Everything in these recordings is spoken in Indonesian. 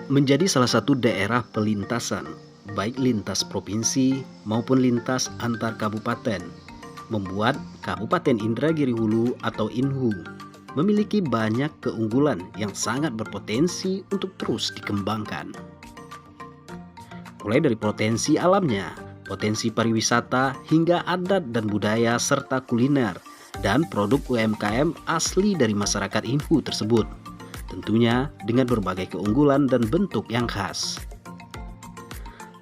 menjadi salah satu daerah pelintasan, baik lintas provinsi maupun lintas antar kabupaten, membuat Kabupaten Indragiri Hulu atau INHU memiliki banyak keunggulan yang sangat berpotensi untuk terus dikembangkan. Mulai dari potensi alamnya, potensi pariwisata, hingga adat dan budaya serta kuliner, dan produk UMKM asli dari masyarakat INHU tersebut. Tentunya dengan berbagai keunggulan dan bentuk yang khas.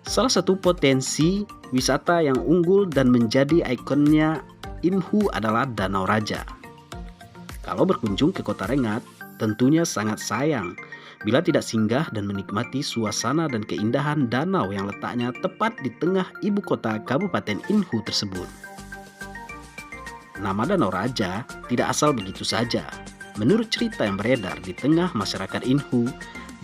Salah satu potensi wisata yang unggul dan menjadi ikonnya INHU adalah Danau Raja. Kalau berkunjung ke Kota Rengat, tentunya sangat sayang bila tidak singgah dan menikmati suasana dan keindahan danau yang letaknya tepat di tengah ibu kota Kabupaten INHU tersebut. Nama Danau Raja tidak asal begitu saja. Menurut cerita yang beredar di tengah masyarakat INHU,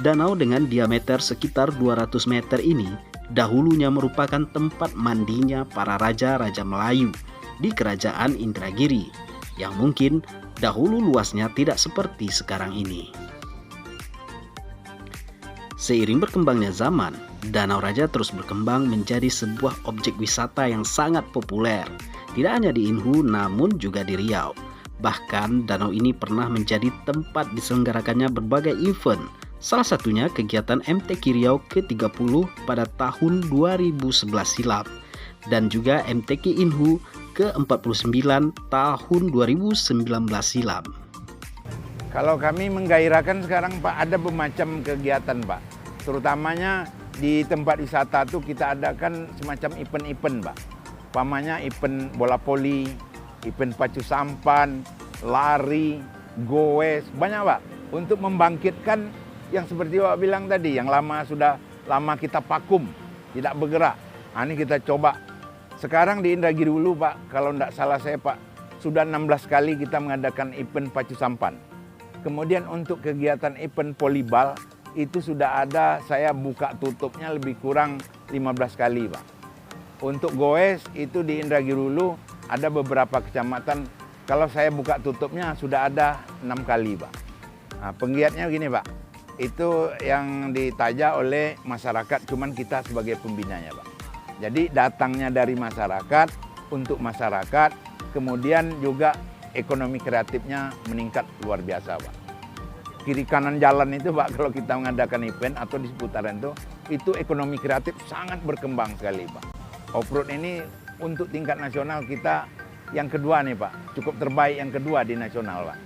danau dengan diameter sekitar 200 meter ini dahulunya merupakan tempat mandinya para raja-raja Melayu di Kerajaan Indragiri, yang mungkin dahulu luasnya tidak seperti sekarang ini. Seiring berkembangnya zaman, Danau Raja terus berkembang menjadi sebuah objek wisata yang sangat populer, tidak hanya di INHU namun juga di Riau. Bahkan danau ini pernah menjadi tempat diselenggarakannya berbagai event, salah satunya kegiatan MTQ Riau ke-30 pada tahun 2011 silam, dan juga MTQ INHU ke-49 tahun 2019 silam. Kalau kami menggairahkan sekarang Pak, ada bermacam kegiatan Pak. Terutamanya di tempat wisata tuh kita adakan semacam event-event Pak. Umpamanya event bola voli, event pacu sampan, lari, goes, banyak Pak. Untuk membangkitkan yang seperti Pak bilang tadi, yang sudah lama kita vakum, tidak bergerak. Nah, ini kita coba. Sekarang di Indragiri Hulu Pak, kalau tidak salah saya Pak, sudah 16 kali kita mengadakan event pacu sampan. Kemudian untuk kegiatan event volleyball itu sudah ada, saya buka tutupnya lebih kurang 15 kali Pak. Untuk goes itu di Indragiri Hulu ada beberapa kecamatan, kalau saya buka tutupnya sudah ada 6 kali Pak. Nah, penggiatnya begini Pak, itu yang ditaja oleh masyarakat, cuman kita sebagai pembinanya Pak. Jadi datangnya dari masyarakat, untuk masyarakat, kemudian juga ekonomi kreatifnya meningkat luar biasa Pak. Kiri kanan jalan itu Pak, kalau kita mengadakan event atau di seputaran itu ekonomi kreatif sangat berkembang sekali Pak. Off-road ini untuk tingkat nasional kita yang kedua nih Pak, cukup terbaik yang kedua di nasional Pak,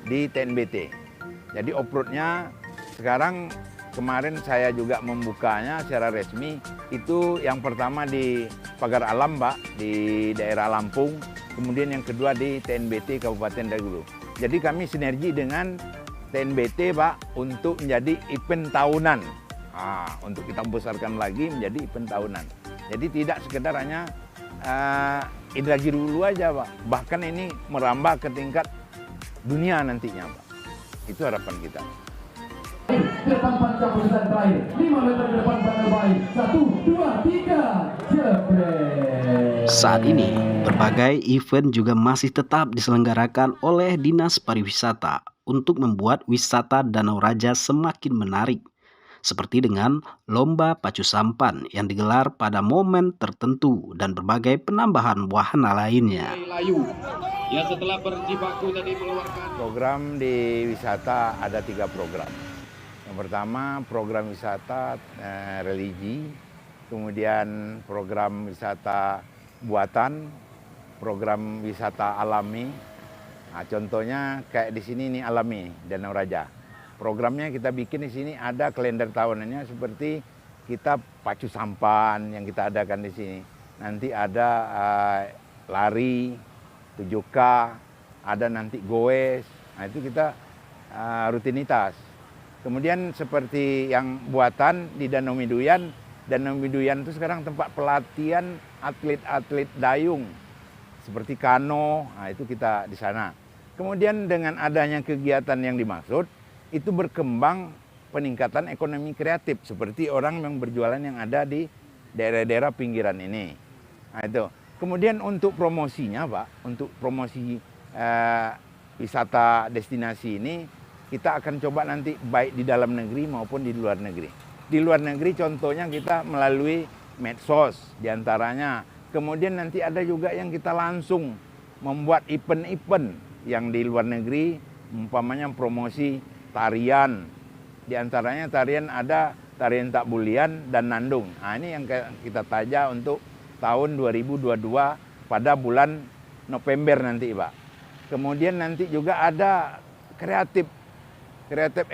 di TNBT. Jadi off-roadnya sekarang kemarin saya juga membukanya secara resmi, itu yang pertama di Pagar Alam Pak, di daerah Lampung, kemudian yang kedua di TNBT Kabupaten Indragiri. Jadi kami sinergi dengan TNBT Pak untuk menjadi event tahunan. Untuk kita besarkan lagi menjadi event tahunan. Jadi tidak sekedar hanya Indragiri Hulu aja Pak, bahkan ini merambah ke tingkat dunia nantinya Pak. Itu harapan kita. Depan panjang perusahaan terakhir 5 meter ke depan panel baik 1, 2, 3 jebret. Saat ini berbagai event juga masih tetap diselenggarakan oleh Dinas Pariwisata untuk membuat wisata Danau Raja semakin menarik, seperti dengan lomba pacu sampan yang digelar pada momen tertentu dan berbagai penambahan wahana lainnya. Ya, setelah berjibaku tadi mengeluarkan program di wisata ada 3 program. Yang pertama program wisata religi, kemudian program wisata buatan, program wisata alami. Nah, contohnya kayak di sini nih alami Danau Raja. Programnya kita bikin di sini ada kalender tahunannya seperti kita pacu sampan yang kita adakan di sini. Nanti ada lari 7K, ada nanti goes. Nah, itu kita rutinitas. Kemudian seperti yang buatan di Danau Miduyan itu sekarang tempat pelatihan atlet-atlet dayung seperti kano, nah itu kita di sana. Kemudian dengan adanya kegiatan yang dimaksud, itu berkembang peningkatan ekonomi kreatif seperti orang yang berjualan yang ada di daerah-daerah pinggiran ini. Nah itu. Kemudian untuk promosinya Pak, untuk promosi wisata destinasi ini, kita akan coba nanti baik di dalam negeri maupun di luar negeri. Di luar negeri contohnya kita melalui medsos diantaranya. Kemudian nanti ada juga yang kita langsung membuat event-event yang di luar negeri, umpamanya promosi tarian. Diantaranya tarian ada tarian tak bulian dan nandung. Nah, ini yang kita taja untuk tahun 2022 pada bulan November nanti, Pak. Kemudian nanti juga ada kreatif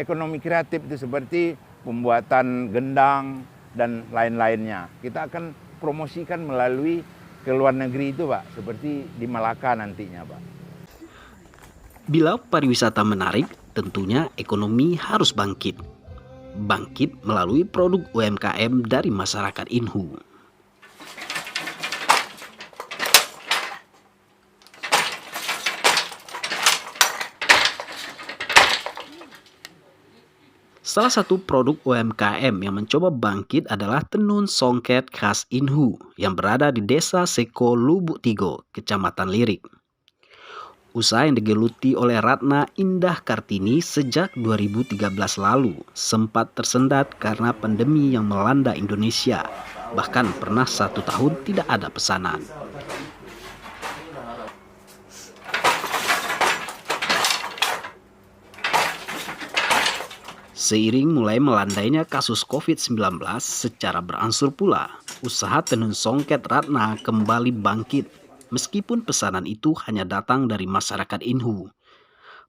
ekonomi kreatif itu seperti pembuatan gendang dan lain-lainnya. Kita akan promosikan melalui ke luar negeri itu, Pak, seperti di Malaka nantinya, Pak. Bila pariwisata menarik, tentunya ekonomi harus bangkit. Bangkit melalui produk UMKM dari masyarakat Inhu. Salah satu produk UMKM yang mencoba bangkit adalah tenun songket khas Inhu yang berada di Desa Seko Lubuk Tigo, Kecamatan Lirik. Usaha yang digeluti oleh Ratna Indah Kartini sejak 2013 lalu sempat tersendat karena pandemi yang melanda Indonesia. Bahkan pernah 1 tahun tidak ada pesanan. Seiring mulai melandainya kasus COVID-19 secara berangsur pula, usaha tenun songket Ratna kembali bangkit, meskipun pesanan itu hanya datang dari masyarakat Inhu.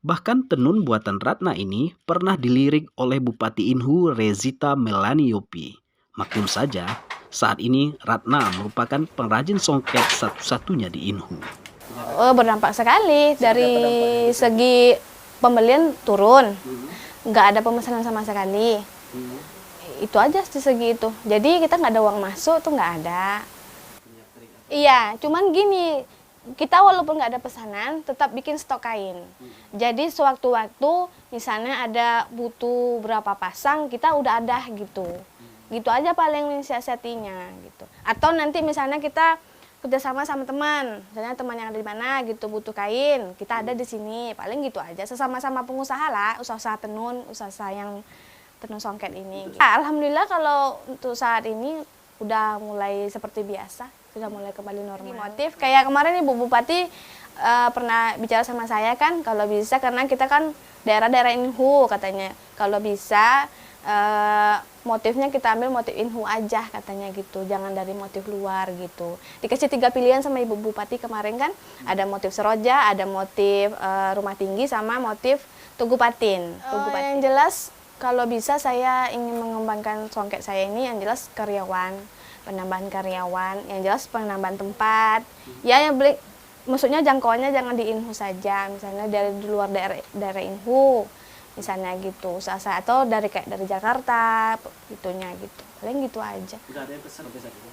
Bahkan tenun buatan Ratna ini pernah dilirik oleh Bupati Inhu Rezita Melani Yopi. Maklum saja, saat ini Ratna merupakan pengrajin songket satu-satunya di Inhu. Berdampak sekali, dari segi pembelian turun. Nggak ada pemesanan sama sekali. Itu aja di segi itu. Jadi kita nggak ada uang masuk tuh nggak ada. Iya, cuman gini, kita walaupun nggak ada pesanan tetap bikin stok kain. Jadi sewaktu-waktu misalnya ada butuh berapa pasang, kita udah ada gitu. Gitu aja paling mensiasatinya gitu. Atau nanti misalnya kita kerjasama sama teman, misalnya teman yang ada di mana gitu butuh kain, kita ada di sini, paling gitu aja. Sesama-sama pengusaha lah, usaha tenun, usaha yang tenun songket ini. Gitu. Alhamdulillah kalau untuk saat ini udah mulai seperti biasa, sudah mulai kembali normal. Motif kayak kemarin Ibu Bupati pernah bicara sama saya kan, kalau bisa karena kita kan daerah-daerah Inhu katanya, kalau bisa motifnya kita ambil motif Inhu aja katanya gitu, jangan dari motif luar gitu. Dikasih 3 pilihan sama Ibu Bupati kemarin kan, ada motif seroja, ada motif rumah tinggi, sama motif tugu patin. Yang jelas kalau bisa saya ingin mengembangkan songket saya ini yang jelas karyawan, penambahan karyawan, yang jelas penambahan tempat. Ya yang beli, maksudnya jangkauannya jangan di Inhu saja, misalnya dari luar daerah Inhu. Misalnya gitu, usaha atau kayak dari Jakarta, gitunya gitu. Paling gitu aja. Udah ada yang pesan sampai saat ini?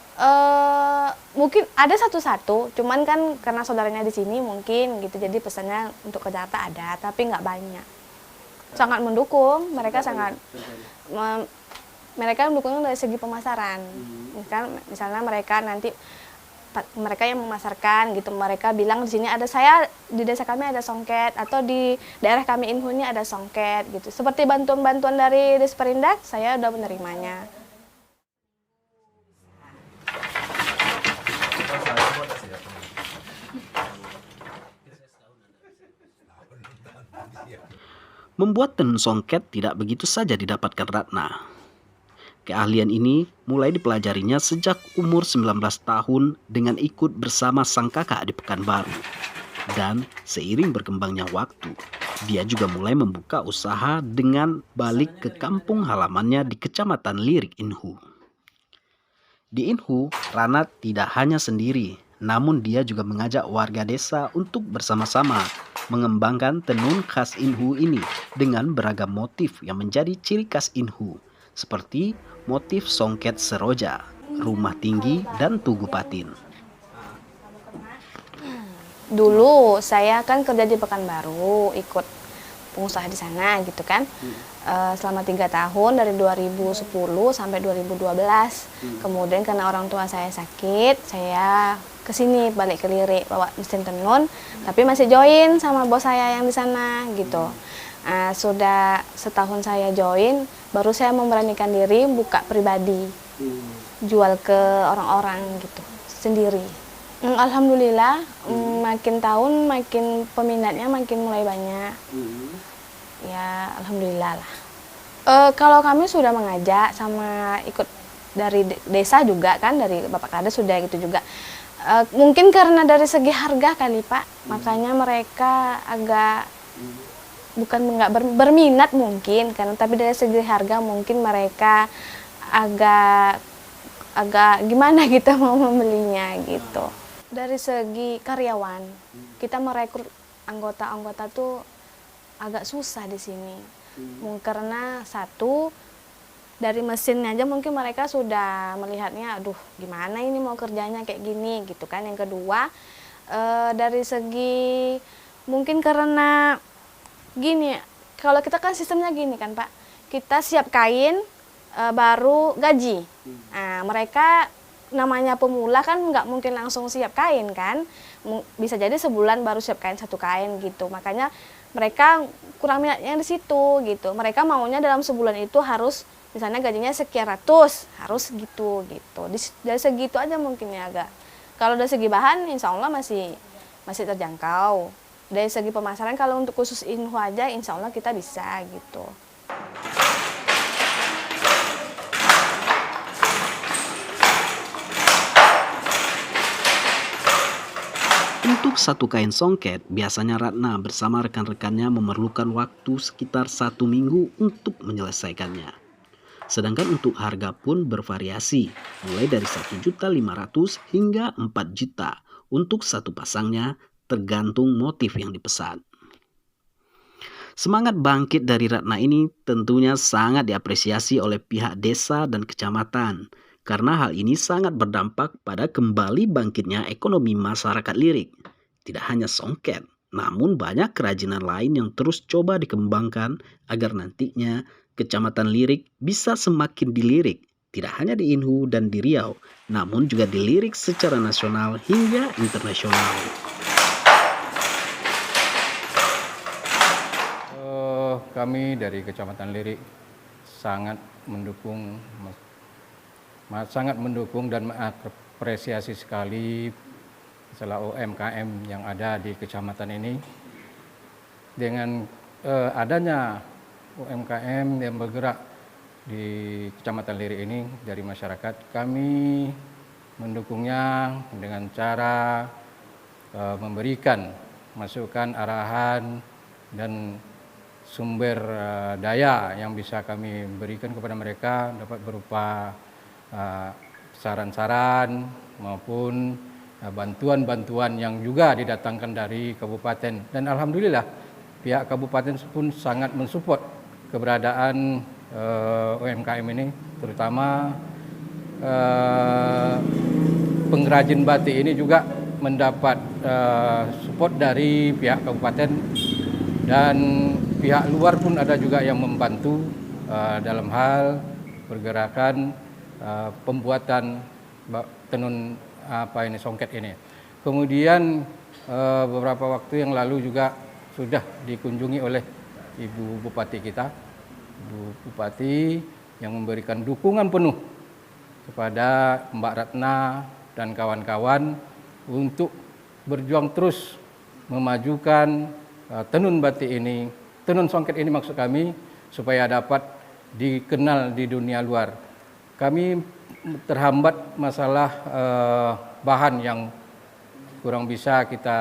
Mungkin ada satu-satu, cuman kan karena saudaranya di sini mungkin gitu, jadi pesannya untuk ke Jakarta ada, tapi nggak banyak. Sangat mendukung, mereka sangat, mereka mendukung dari segi pemasaran. Misalnya mereka nanti mereka yang memasarkan gitu, mereka bilang di sini ada saya, di desa kami ada songket, atau di daerah kami Inhu ini ada songket gitu. Seperti bantuan-bantuan dari Desperindak, saya udah menerimanya. Membuat tenun songket tidak begitu saja didapatkan Ratna. Keahlian ini mulai dipelajarinya sejak umur 19 tahun dengan ikut bersama sang kakak di Pekanbaru. Dan seiring berkembangnya waktu, dia juga mulai membuka usaha dengan balik ke kampung halamannya di Kecamatan Lirik Inhu. Di Inhu, Rana tidak hanya sendiri, namun dia juga mengajak warga desa untuk bersama-sama mengembangkan tenun khas Inhu ini dengan beragam motif yang menjadi ciri khas Inhu, seperti motif songket seroja, rumah tinggi, dan tugu patin. Dulu saya kan kerja di Pekanbaru, ikut pengusaha di sana gitu kan. Selama 3 tahun dari 2010 sampai 2012. Kemudian karena orang tua saya sakit, saya kesini balik ke Lirik bawa mesin tenun, tapi masih join sama bos saya yang di sana gitu. Sudah setahun saya join, baru saya memberanikan diri buka pribadi, jual ke orang-orang gitu sendiri. Alhamdulillah, makin tahun makin peminatnya makin mulai banyak. Ya alhamdulillah lah. Kalau kami sudah mengajak sama ikut dari desa juga kan, dari Bapak Kades sudah gitu juga. Mungkin karena dari segi harga kali Pak, makanya mereka agak bukan nggak berminat mungkin kan, tapi dari segi harga mungkin mereka agak gimana gitu mau membelinya gitu. Dari segi karyawan, kita merekrut anggota-anggota tuh agak susah di sini. Karena satu, dari mesinnya aja mungkin mereka sudah melihatnya, aduh gimana ini mau kerjanya kayak gini gitu kan. Yang kedua, dari segi mungkin karena gini, kalau kita kan sistemnya gini kan Pak, kita siap kain baru gaji. Nah, mereka namanya pemula kan nggak mungkin langsung siap kain kan, bisa jadi sebulan baru siap kain 1 kain gitu. Makanya mereka kurang minatnya di situ gitu. Mereka maunya dalam sebulan itu harus misalnya gajinya sekian ratus, harus gitu. Dari segitu aja mungkin ya agak. Kalau dari segi bahan insya Allah masih terjangkau. Dari segi pemasaran kalau untuk khusus Inhu aja insya Allah kita bisa gitu. Untuk satu kain songket, biasanya Ratna bersama rekan-rekannya memerlukan waktu sekitar 1 minggu untuk menyelesaikannya. Sedangkan untuk harga pun bervariasi, mulai dari 1.500.000 hingga 4 juta untuk satu pasangnya, tergantung motif yang dipesan. Semangat bangkit dari Ratna ini tentunya sangat diapresiasi oleh pihak desa dan kecamatan, karena hal ini sangat berdampak pada kembali bangkitnya ekonomi masyarakat Lirik. Tidak hanya songket, namun banyak kerajinan lain yang terus coba dikembangkan agar nantinya Kecamatan Lirik bisa semakin dilirik, tidak hanya di Inhu dan di Riau, namun juga dilirik secara nasional hingga internasional. Kami dari Kecamatan Lirik sangat mendukung dan mengapresiasi sekali masalah UMKM yang ada di kecamatan ini. Dengan adanya UMKM yang bergerak di Kecamatan Lirik ini dari masyarakat, kami mendukungnya dengan cara memberikan masukan, arahan, dan sumber daya yang bisa kami berikan kepada mereka dapat berupa saran-saran maupun bantuan-bantuan yang juga didatangkan dari kabupaten. Dan alhamdulillah pihak kabupaten pun sangat mensupport keberadaan UMKM ini, terutama pengrajin batik ini juga mendapat support dari pihak kabupaten, dan pihak luar pun ada juga yang membantu dalam hal pergerakan pembuatan tenun songket ini. Kemudian beberapa waktu yang lalu juga sudah dikunjungi oleh Ibu Bupati kita, Ibu Bupati yang memberikan dukungan penuh kepada Mbak Ratna dan kawan-kawan untuk berjuang terus memajukan tenun batik ini, tenun songket ini maksud kami, supaya dapat dikenal di dunia luar. Kami terhambat masalah bahan yang kurang bisa kita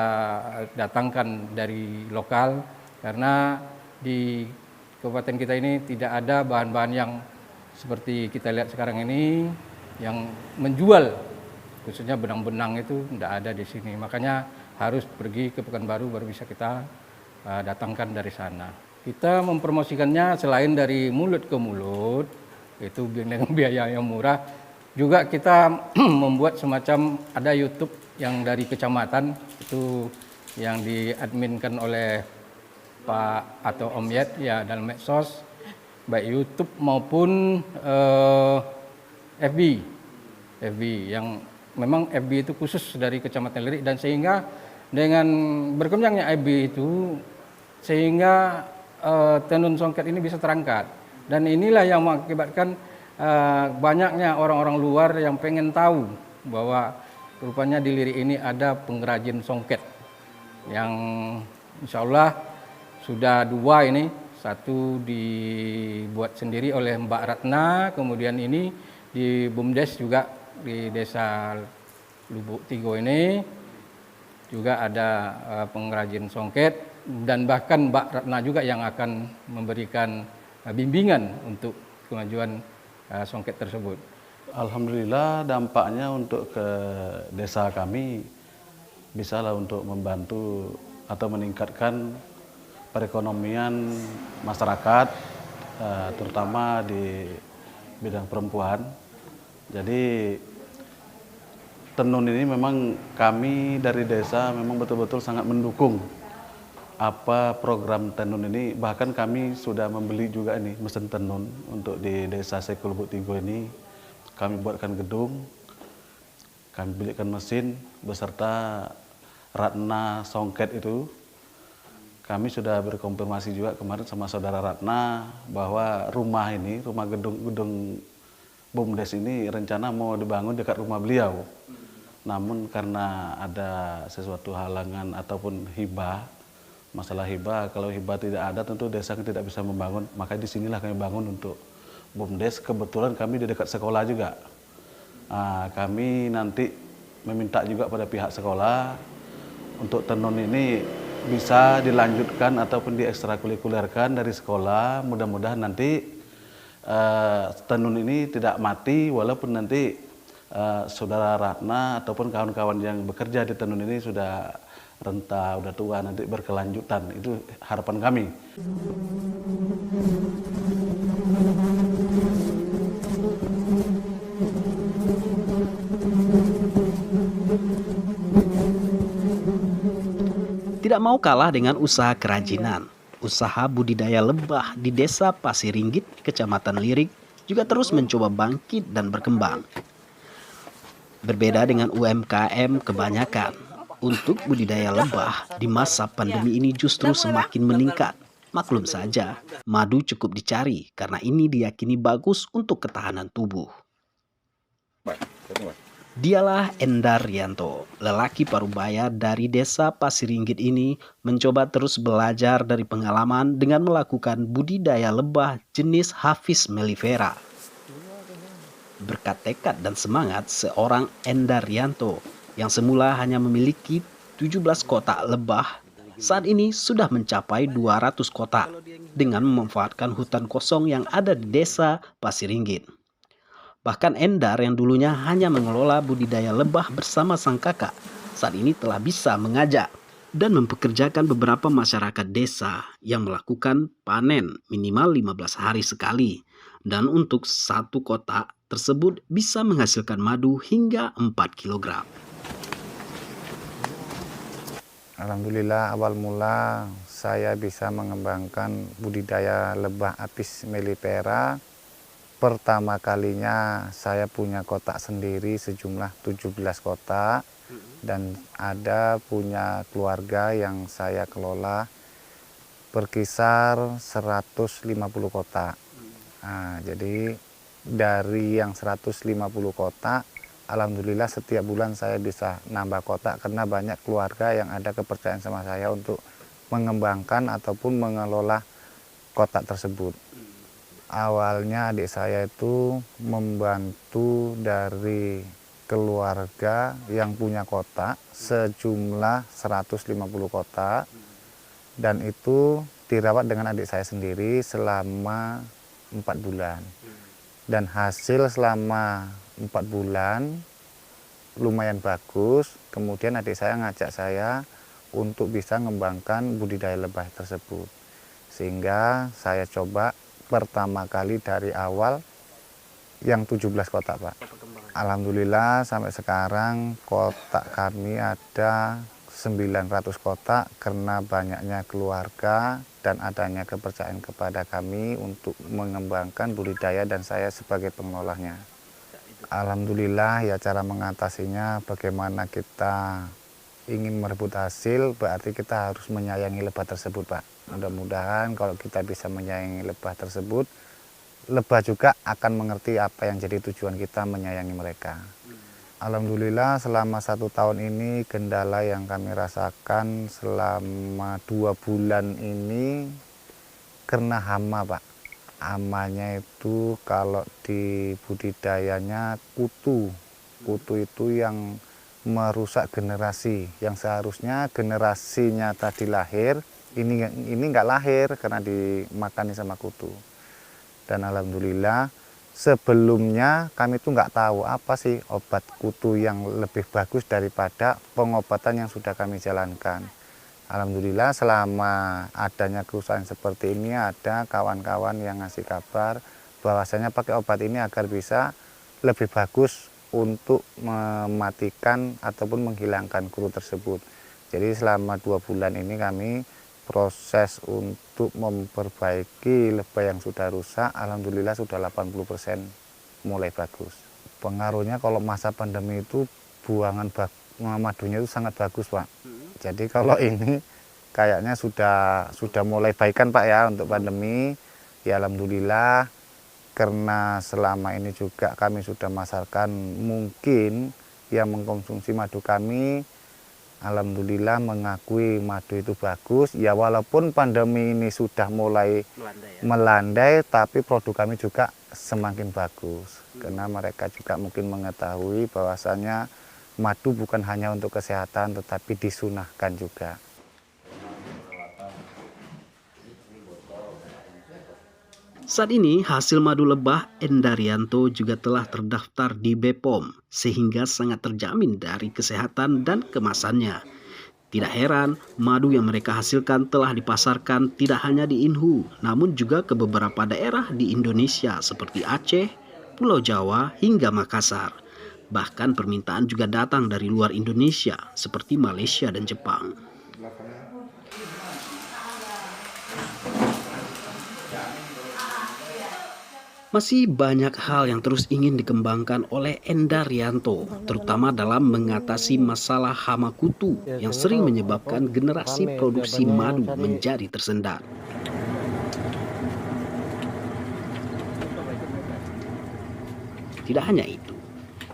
datangkan dari lokal, karena di kabupaten kita ini tidak ada bahan-bahan yang seperti kita lihat sekarang ini yang menjual, khususnya benang-benang itu tidak ada di sini. Makanya harus pergi ke Pekanbaru baru bisa kita datangkan dari sana. Kita mempromosikannya selain dari mulut ke mulut, itu dengan biaya yang murah, juga kita membuat semacam ada YouTube yang dari kecamatan, itu yang diadminkan oleh Pak atau Om Yed ya dalam medsos, baik YouTube maupun FB yang memang FB itu khusus dari Kecamatan Lirik, dan sehingga dengan berkembangnya FB itu sehingga tenun songket ini bisa terangkat. Dan inilah yang mengakibatkan banyaknya orang-orang luar yang pengen tahu bahwa rupanya di Lirik ini ada pengrajin songket yang insya Allah sudah 2 ini. Satu dibuat sendiri oleh Mbak Ratna, kemudian ini di BUMDes juga di Desa Lubuk Tigo ini juga ada pengrajin songket, dan bahkan Mbak Ratna juga yang akan memberikan bimbingan untuk kemajuan songket tersebut. Alhamdulillah dampaknya untuk ke desa kami bisalah untuk membantu atau meningkatkan perekonomian masyarakat, terutama di bidang perempuan. Jadi tenun ini memang kami dari desa memang betul-betul sangat mendukung apa program tenun ini. Bahkan kami sudah membeli juga ini mesin tenun untuk di desa Seko Lubuk Tigo ini. Kami buatkan gedung, kami belikan mesin beserta Ratna songket itu. Kami sudah berkonfirmasi juga kemarin sama saudara Ratna bahwa rumah ini, rumah gedung BUMDes ini rencana mau dibangun dekat rumah beliau. Namun karena ada sesuatu halangan ataupun hibah, masalah hibah, kalau hibah tidak ada tentu desa tidak bisa membangun, maka disinilah kami bangun untuk BUMDes. Kebetulan kami di dekat sekolah juga. Kami nanti meminta juga pada pihak sekolah untuk tenun ini bisa dilanjutkan ataupun diekstrakurikulerkan dari sekolah. Mudah-mudahan nanti tenun ini tidak mati, walaupun nanti saudara Ratna ataupun kawan-kawan yang bekerja di tenun ini sudah renta, udah tua, nanti berkelanjutan. Itu harapan kami. Tidak mau kalah dengan usaha kerajinan, usaha budidaya lebah di Desa Pasir Ringgit, Kecamatan Lirik juga terus mencoba bangkit dan berkembang. Berbeda dengan UMKM kebanyakan, untuk budidaya lebah di masa pandemi ini justru semakin meningkat. Maklum saja, madu cukup dicari karena ini diyakini bagus untuk ketahanan tubuh. Dialah Endar Rianto, lelaki parubaya dari Desa Pasir Ringgit ini mencoba terus belajar dari pengalaman dengan melakukan budidaya lebah jenis Hafiz mellifera. Berkat tekad dan semangat seorang Endar Rianto yang semula hanya memiliki 17 kotak lebah, saat ini sudah mencapai 200 kotak dengan memanfaatkan hutan kosong yang ada di Desa Pasir Ringgit. Bahkan Endar yang dulunya hanya mengelola budidaya lebah bersama sang kakak, saat ini telah bisa mengajak dan mempekerjakan beberapa masyarakat desa yang melakukan panen minimal 15 hari sekali. Dan untuk 1 kotak tersebut bisa menghasilkan madu hingga 4 kg. Alhamdulillah awal mula saya bisa mengembangkan budidaya lebah Apis mellifera. Pertama kalinya saya punya kotak sendiri sejumlah 17 kotak dan ada punya keluarga yang saya kelola berkisar 150 kotak. Nah, jadi dari yang 150 kotak, alhamdulillah setiap bulan saya bisa nambah kotak karena banyak keluarga yang ada kepercayaan sama saya untuk mengembangkan ataupun mengelola kotak tersebut. Awalnya adik saya itu membantu dari keluarga yang punya kotak sejumlah 150 kotak dan itu dirawat dengan adik saya sendiri selama 4 bulan. Dan hasil selama 4 bulan lumayan bagus, kemudian adik saya ngajak saya untuk bisa mengembangkan budidaya lebah tersebut. Sehingga saya coba pertama kali dari awal yang 17 kotak, Pak. Alhamdulillah sampai sekarang kotak kami ada 900 kotak karena banyaknya keluarga dan adanya kepercayaan kepada kami untuk mengembangkan budidaya dan saya sebagai pengelolanya. Alhamdulillah ya cara mengatasinya bagaimana kita ingin merebut hasil berarti kita harus menyayangi lebah tersebut, Pak. Mudah-mudahan kalau kita bisa menyayangi lebah tersebut, lebah juga akan mengerti apa yang jadi tujuan kita menyayangi mereka. Alhamdulillah selama 1 tahun ini kendala yang kami rasakan selama 2 bulan ini karena hama, Pak. Hamanya itu kalau di budidayanya kutu. Kutu itu yang merusak generasi, yang seharusnya generasinya tadi lahir, ini nggak lahir karena dimakani sama kutu. Dan alhamdulillah sebelumnya kami tuh nggak tahu apa sih obat kutu yang lebih bagus daripada pengobatan yang sudah kami jalankan. Alhamdulillah selama adanya kerusakan seperti ini ada kawan-kawan yang ngasih kabar bahwasanya pakai obat ini agar bisa lebih bagus untuk mematikan ataupun menghilangkan kutu tersebut. Jadi selama 2 bulan ini kami proses untuk memperbaiki lebah yang sudah rusak, alhamdulillah sudah 80% mulai bagus. Pengaruhnya kalau masa pandemi itu buangan madunya itu sangat bagus, Pak. Jadi kalau ini kayaknya sudah mulai baikan, Pak, ya, untuk pandemi. Ya alhamdulillah karena selama ini juga kami sudah masarkan, mungkin yang mengkonsumsi madu kami alhamdulillah mengakui madu itu bagus. Ya walaupun pandemi ini sudah mulai melandai, tapi produk kami juga semakin bagus. Karena mereka juga mungkin mengetahui bahwasanya madu bukan hanya untuk kesehatan tetapi disunahkan juga. Saat ini hasil madu lebah Endarianto juga telah terdaftar di BPOM sehingga sangat terjamin dari kesehatan dan kemasannya. Tidak heran, madu yang mereka hasilkan telah dipasarkan tidak hanya di Inhu, namun juga ke beberapa daerah di Indonesia seperti Aceh, Pulau Jawa, hingga Makassar. Bahkan permintaan juga datang dari luar Indonesia seperti Malaysia dan Jepang. Masih banyak hal yang terus ingin dikembangkan oleh Endarianto, terutama dalam mengatasi masalah hama kutu yang sering menyebabkan generasi produksi madu menjadi tersendat. Tidak hanya itu,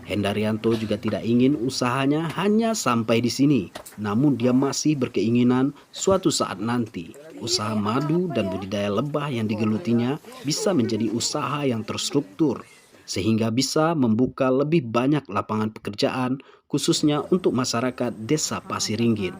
Endarianto juga tidak ingin usahanya hanya sampai di sini, namun dia masih berkeinginan suatu saat nanti usaha madu dan budidaya lebah yang digelutinya bisa menjadi usaha yang terstruktur, sehingga bisa membuka lebih banyak lapangan pekerjaan khususnya untuk masyarakat Desa Pasir Ringgit.